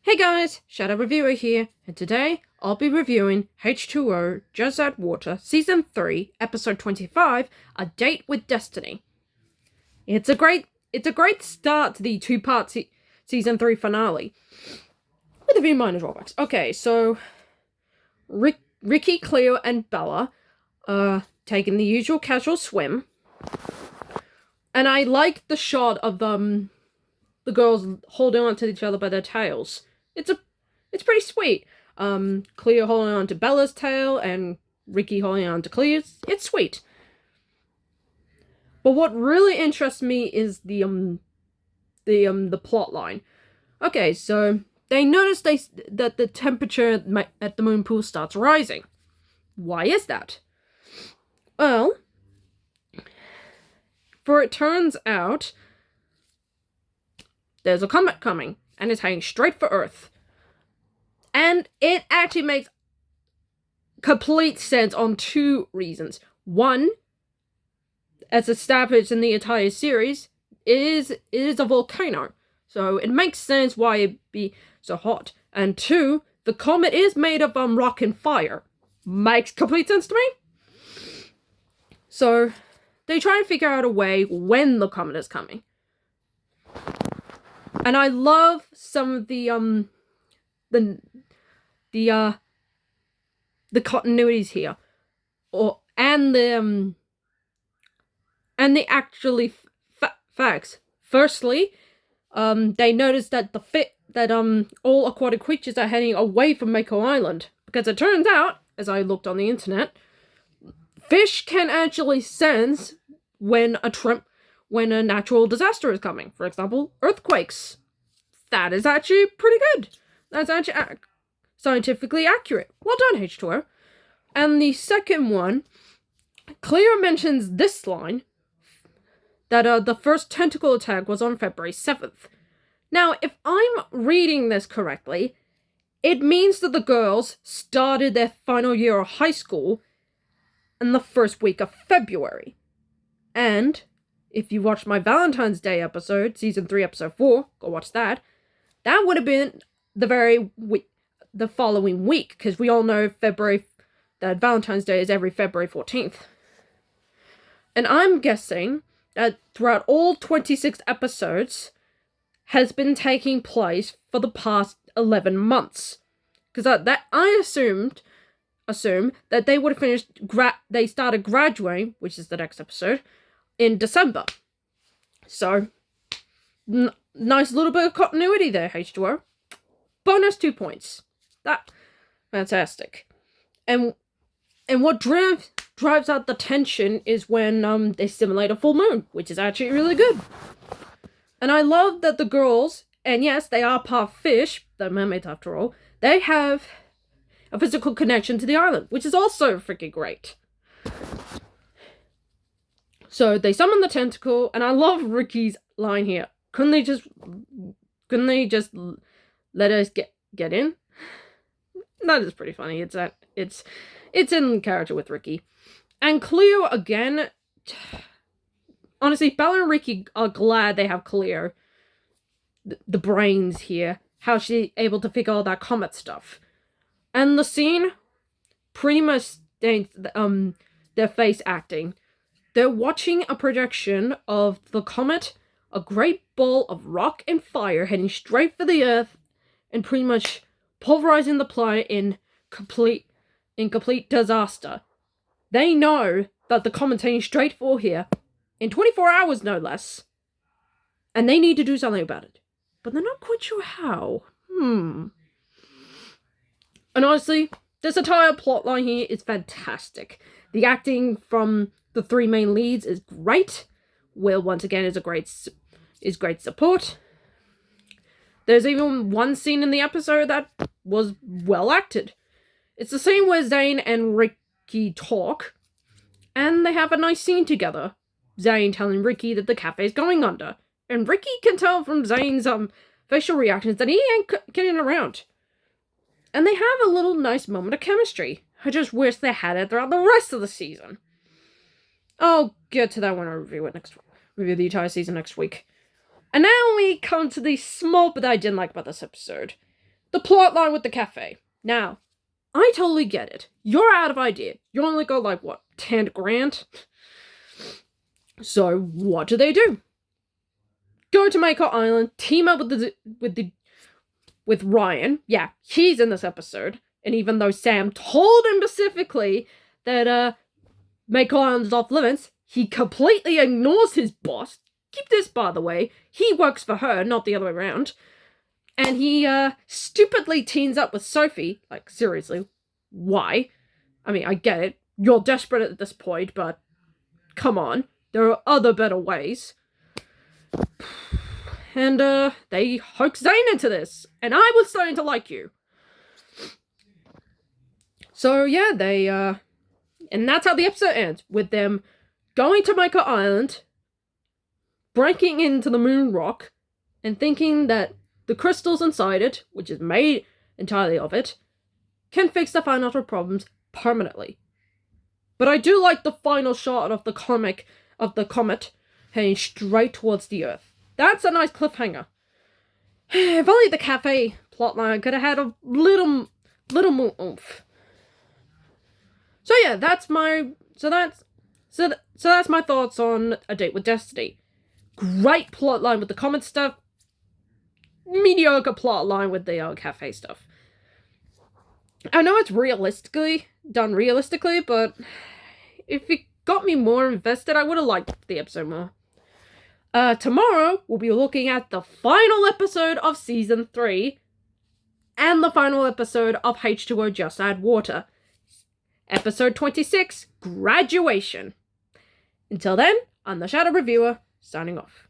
Hey guys, Shadow Reviewer here, and today I'll be reviewing H20 Just Add Water Season 3, Episode 25, A Date with Destiny. It's a great start to the two-part Season 3 finale, with a few minor drawbacks. Okay, so Ricky, Cleo, and Bella are taking the usual casual swim, and I like the shot of the girls holding on to each other by their tails. It's pretty sweet. Cleo holding on to Bella's tail and Ricky holding on to Cleo's. It's sweet. But what really interests me is the plot line. Okay, so they notice that the temperature at the moon pool starts rising. Why is that? Well, for it turns out there's a comet coming, and it's heading straight for Earth. And it actually makes complete sense on two reasons. One, as established in the entire series, it is a volcano. So it makes sense why it'd be so hot. And two, the comet is made of rock and fire. Makes complete sense to me. So they try and figure out a way when the comet is coming. And I love some of the continuities here, and the actually facts. Firstly, they noticed that all aquatic creatures are heading away from Mako Island, because it turns out, as I looked on the internet, fish can actually sense when a natural disaster is coming. For example, earthquakes. That is actually pretty good. That's actually scientifically accurate. Well done, H20. And the second one, Cleo mentions this line, that the first tentacle attack was on February 7th. Now, if I'm reading this correctly, it means that the girls started their final year of high school in the first week of February. And if you watched my Valentine's Day episode, Season 3, Episode 4, go watch that. That would have been the following week, because we all know that Valentine's Day is every February 14th. And I'm guessing that throughout all 26 episodes has been taking place for the past 11 months. Because I assume that they would have finished, they started graduating, which is the next episode, in December. So, nice little bit of continuity there, H20. Bonus 2 points. That fantastic. And what drives out the tension is when they simulate a full moon, which is actually really good. And I love that the girls, and yes, they are part fish, they're mermaids after all, they have a physical connection to the island, which is also freaking great. So they summon the tentacle, and I love Ricky's line here. Couldn't they just let us get in? That is pretty funny. It's in character with Ricky. And Cleo, again, honestly, Bella and Ricky are glad they have Cleo, the brains here, how she's able to figure all that comet stuff. And the scene pretty much stains their face acting. They're watching a projection of the comet, a great ball of rock and fire heading straight for the Earth, and pretty much pulverizing the planet in complete disaster. They know that the comet's heading straight for here, in 24 hours no less, and they need to do something about it. But they're not quite sure how. And honestly, this entire plotline here is fantastic. The acting from the three main leads is great. Will, once again, is great support. There's even one scene in the episode that was well acted. It's the scene where Zane and Ricky talk, and they have a nice scene together. Zane telling Ricky that the cafe is going under, and Ricky can tell from Zane's facial reactions that he ain't kidding around. And they have a little nice moment of chemistry. I just wish they had it throughout the rest of the season. I'll get to that when I review the entire season next week. And now we come to the small bit I didn't like about this episode. the plotline with the cafe. Now, I totally get it. You're out of idea. You only got like, what, 10 grand? So, what do? Go to Mako Island, team up with Ryan. Yeah, he's in this episode. And even though Sam told him specifically that Mako Island is off limits, he completely ignores his boss. Keep this, by the way. He works for her, not the other way around. And he stupidly teams up with Sophie. Like, seriously, why? I mean, I get it. You're desperate at this point, but come on. There are other better ways. And they hook Zane into this. And I was starting to like you. So yeah, they and that's how the episode ends, with them going to Mako Island, breaking into the moon rock, and thinking that the crystals inside it, which is made entirely of it, can fix the financial problems permanently. But I do like the final shot of the comet heading straight towards the Earth. That's a nice cliffhanger. If only the cafe plotline could have had a little more oomph. So yeah, that's my thoughts on A Date with Destiny. Great plotline with the comet stuff. Mediocre plotline with the cafe stuff. I know it's done realistically, but if it got me more invested, I would have liked the episode more. Tomorrow, we'll be looking at the final episode of Season 3 and the final episode of H20 Just Add Water. Episode 26, Graduation. Until then, I'm the Shadow Reviewer, signing off.